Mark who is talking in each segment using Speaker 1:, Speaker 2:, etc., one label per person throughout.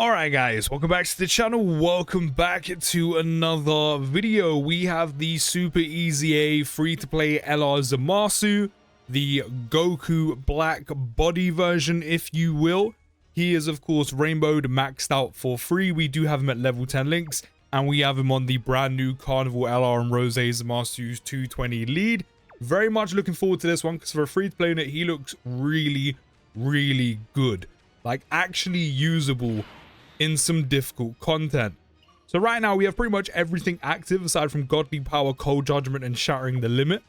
Speaker 1: Alright guys, welcome back to the channel, welcome back to another video. We have the Super EZA free-to-play STR Zamasu, the Goku black body version if you will. He is of course rainbowed, maxed out for free. We do have him at level 10 links, and we have him on the brand new Carnival LR and Rose Zamasu's 220 lead. Very much looking forward to this one because for a free-to-play unit, he looks really good. Like actually usable in some difficult content. So right now we have pretty much everything active aside from Godly Power, Cold Judgment and Shattering the Limit.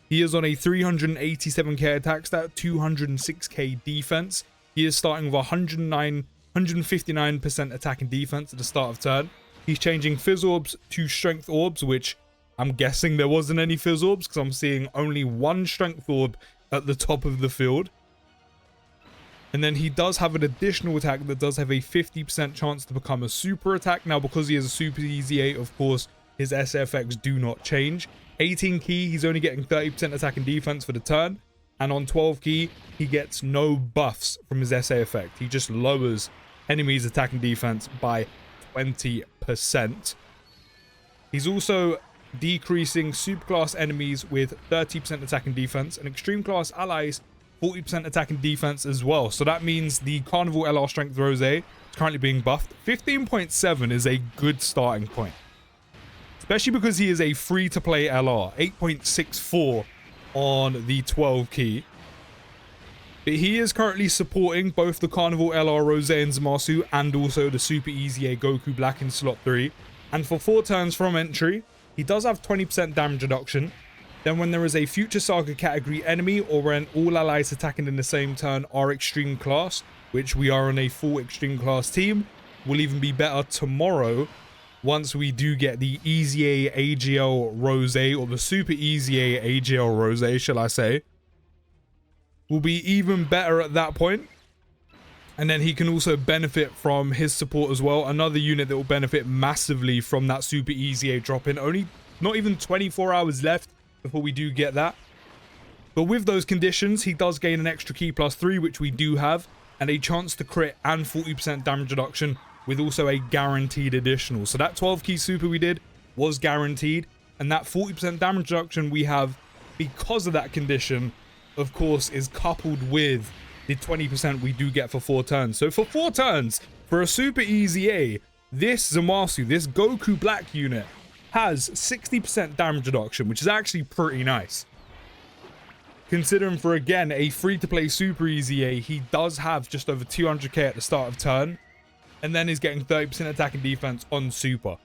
Speaker 1: He is on a 387k attack stat, 206k defense. He is starting with 159% attack and defense at the start of turn. He's changing Fizz Orbs to Strength Orbs, which I'm guessing there wasn't any Fizz Orbs because I'm seeing only one Strength Orb at the top of the field. And then he does have an additional attack that does have a 50% chance to become a super attack. Now, because he is a Super EZA, of course, his SFX do not change. 18 key, he's only getting 30% attack and defense for the turn. And on 12 key, he gets no buffs from his SA effect. He just lowers enemies' attack and defense by 20%. He's also decreasing superclass enemies with 30% attack and defense, and extreme class allies 40% attack and defense as well. So that means the Carnival LR Strength Rose is currently being buffed. 15.7 is a good starting point, especially because he is a free-to-play LR. 8.64 on the 12 key. But he is currently supporting both the Carnival LR Rose and Zamasu and also the Super EZA Goku Black in slot 3. And for 4 turns from entry, he does have 20% damage reduction. Then when there is a Future Saga category enemy or when all allies attacking in the same turn are extreme class, which we are on a full extreme class team, will even be better tomorrow once we do get the EZA AGL Rose, or the Super EZA AGL Rose, shall I say. Will be even better at that point. And then he can also benefit from his support as well. Another unit that will benefit massively from that Super EZA drop-in. Only not even 24 hours left before we do get that. But with those conditions, he does gain an extra key +3, which we do have, and a chance to crit and 40% damage reduction with also a guaranteed additional. So that 12 key super we did was guaranteed, and that 40% damage reduction we have because of that condition, of course, is coupled with the 20% we do get for 4 turns. So for 4 turns, for a Super EZA, this Zamasu, this Goku Black unit, has 60% damage reduction, which is actually pretty nice. Considering for, again, a free-to-play Super EZA, he does have just over 200k at the start of turn, and then he's getting 30% attack and defense on Super.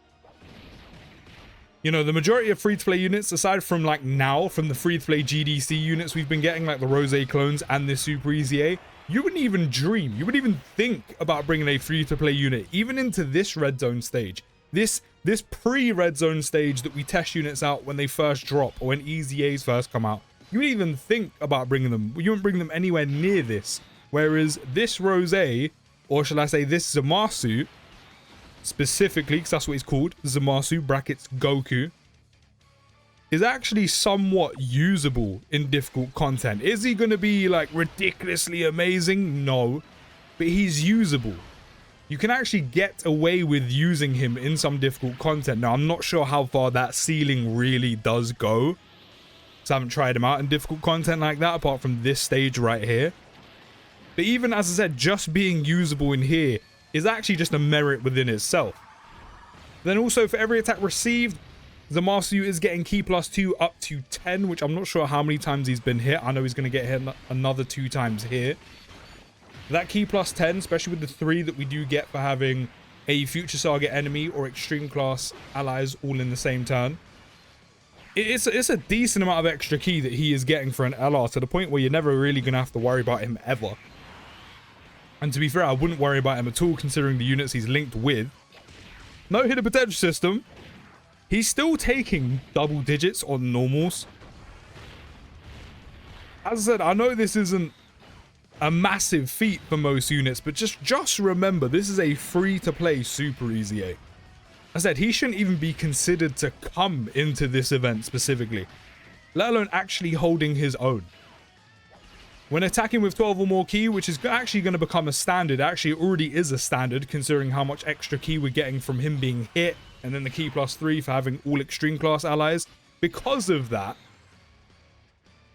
Speaker 1: You know, the majority of free-to-play units, aside from, like, now, from the free-to-play GDC units we've been getting, like the Rose clones and this Super EZA, you wouldn't even dream, you wouldn't even think about bringing a free-to-play unit, even into this red zone stage. This pre-red zone stage that we test units out when they first drop or when EZAs first come out, you wouldn't even think about bringing them. You wouldn't bring them anywhere near this. Whereas this Rose, or shall I say this Zamasu, specifically, because that's what it's called, Zamasu brackets Goku, is actually somewhat usable in difficult content. Is he going to be like ridiculously amazing? No, but he's usable. You can actually get away with using him in some difficult content. Now, I'm not sure how far that ceiling really does go, because I haven't tried him out in difficult content like that, apart from this stage right here. But even, as I said, just being usable in here is actually just a merit within itself. Then also, for every attack received, Zamasu is getting key +2 up to 10, which I'm not sure how many times he's been hit. I know he's going to get hit another 2 times here. That key +10, especially with the 3 that we do get for having a Future Saga enemy or extreme class allies all in the same turn. It's a decent amount of extra key that he is getting for an LR, to the point where you're never really going to have to worry about him ever. And to be fair, I wouldn't worry about him at all considering the units he's linked with. No hidden potential system. He's still taking double digits on normals. As I said, I know this isn't a massive feat for most units, but just remember, this is a free-to-play Super EZA. As I said, he shouldn't even be considered to come into this event specifically, let alone actually holding his own. When attacking with 12 or more ki, which is actually going to become a standard, actually it already is a standard considering how much extra ki we're getting from him being hit, and then the ki +3 for having all extreme class allies. Because of that,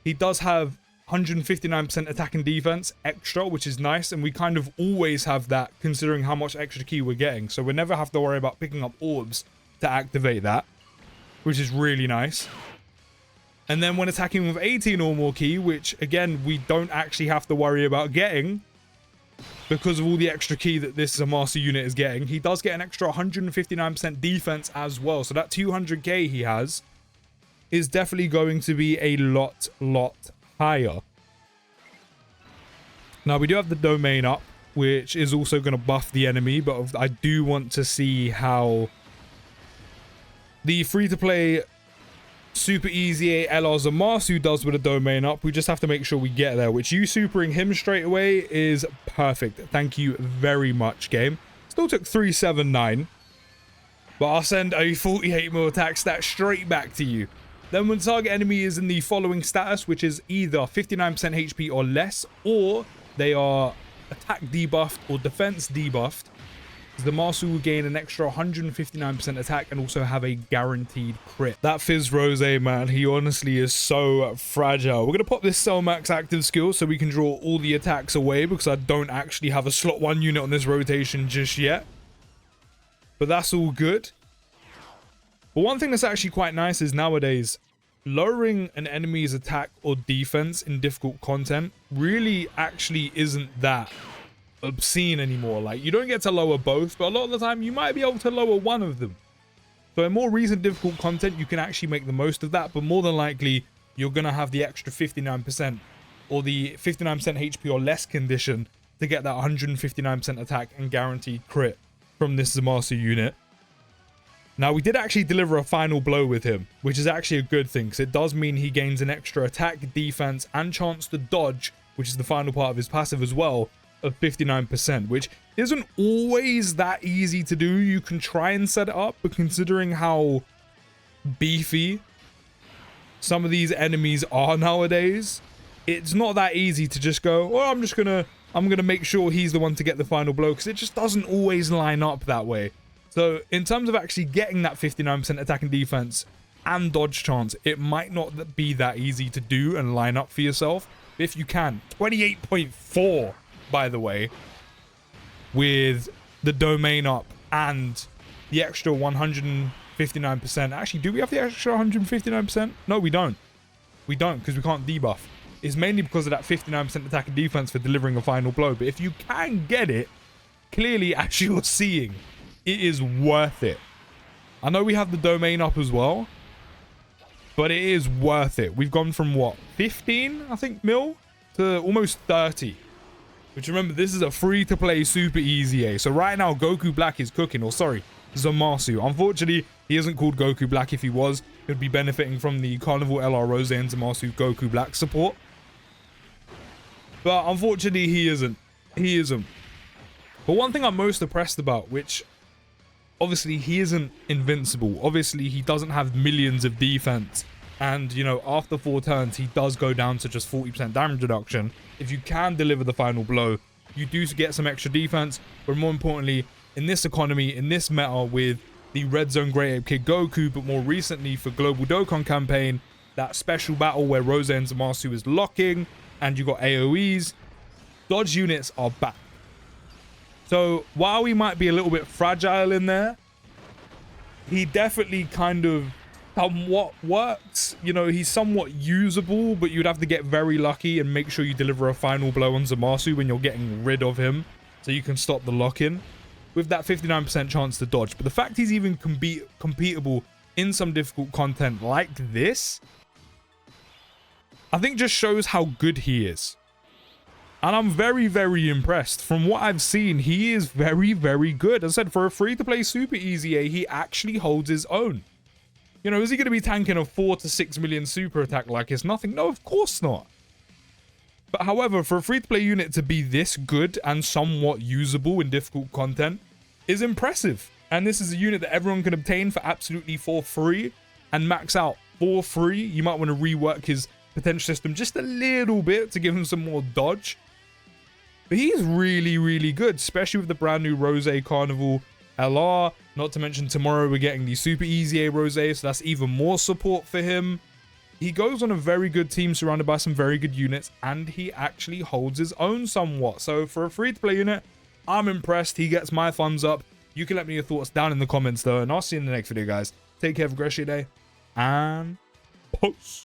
Speaker 1: he does have 159% attack and defense extra, which is nice, and we kind of always have that considering how much extra ki we're getting, so we never have to worry about picking up orbs to activate that, which is really nice. And then when attacking with 18 or more ki, which again we don't actually have to worry about getting because of all the extra ki that this Zamasu unit is getting, he does get an extra 159% defense as well, so that 200k he has is definitely going to be a lot higher. Now we do have the domain up, which is also going to buff the enemy, but I do want to see how the free-to-play Super EZA LR Zamasu does with a domain up. We just have to make sure we get there, which you supering him straight away is perfect. Thank you very much, game. Still took 379, but I'll send a 48 mil attack stat straight back to you. Then when the target enemy is in the following status, which is either 59% HP or less, or they are attack debuffed or defense debuffed, Zamasu will gain an extra 159% attack and also have a guaranteed crit. That Fizz Rose, man, he honestly is so fragile. We're going to pop this Cell Max active skill so we can draw all the attacks away, because I don't actually have a slot 1 unit on this rotation just yet. But that's all good. But one thing that's actually quite nice is nowadays, lowering an enemy's attack or defense in difficult content really actually isn't that obscene anymore. Like, you don't get to lower both, but a lot of the time you might be able to lower one of them. So in more recent difficult content, you can actually make the most of that, but more than likely, you're going to have the extra 59% or the 59% HP or less condition to get that 159% attack and guaranteed crit from this Zamasu unit. Now, we did actually deliver a final blow with him, which is actually a good thing, because it does mean he gains an extra attack, defense, and chance to dodge, which is the final part of his passive as well, of 59%, which isn't always that easy to do. You can try and set it up, but considering how beefy some of these enemies are nowadays, it's not that easy to just go, well, I'm gonna make sure he's the one to get the final blow, because it just doesn't always line up that way. So in terms of actually getting that 59% attack and defense and dodge chance, it might not be that easy to do and line up for yourself. But if you can, 28.4, by the way, with the domain up and the extra 159%. Actually, do we have the extra 159%? No, we don't. We don't, because we can't debuff. It's mainly because of that 59% attack and defense for delivering a final blow. But if you can get it, clearly, as you're seeing, it is worth it. I know we have the domain up as well, but it is worth it. We've gone from what, 15, I think, mil to almost 30. Which, remember, this is a free-to-play Super EZA. So right now, Goku Black is cooking. Or sorry, Zamasu. Unfortunately, he isn't called Goku Black. If he was, he would be benefiting from the Carnival LR Rose and Zamasu Goku Black support. But unfortunately, he isn't. He isn't. But one thing I'm most impressed about, which obviously he isn't invincible. Obviously, he doesn't have millions of defense. And, you know, after 4 turns, he does go down to just 40% damage reduction. If you can deliver the final blow, you do get some extra defense. But more importantly, in this economy, in this meta with the Red Zone Great Ape Kid Goku, but more recently for Global Dokkan campaign, that special battle where Rose and Zamasu is locking, and you got AoEs, dodge units are back. So while we might be a little bit fragile in there, he definitely kind of somewhat works. You know, he's somewhat usable, but you'd have to get very lucky and make sure you deliver a final blow on Zamasu when you're getting rid of him, so you can stop the lock-in with that 59% chance to dodge. But the fact he's even competable in some difficult content like this, I think just shows how good he is. And I'm very, very impressed. From what I've seen, he is very, very good. As I said, for a free-to-play Super EZA, he actually holds his own. You know, is he going to be tanking a 4 to 6 million super attack like it's nothing? No, of course not. But however, for a free-to-play unit to be this good and somewhat usable in difficult content is impressive. And this is a unit that everyone can obtain for absolutely for free and max out for free. You might want to rework his potential system just a little bit to give him some more dodge. But he's really, really good, especially with the brand new Rose Carnival LR. Not to mention tomorrow we're getting the Super EZA Rose, so that's even more support for him. He goes on a very good team surrounded by some very good units, and he actually holds his own somewhat. So for a free-to-play unit, I'm impressed. He gets my thumbs up. You can let me know your thoughts down in the comments though, and I'll see you in the next video, guys. Take care, have a great day, and peace.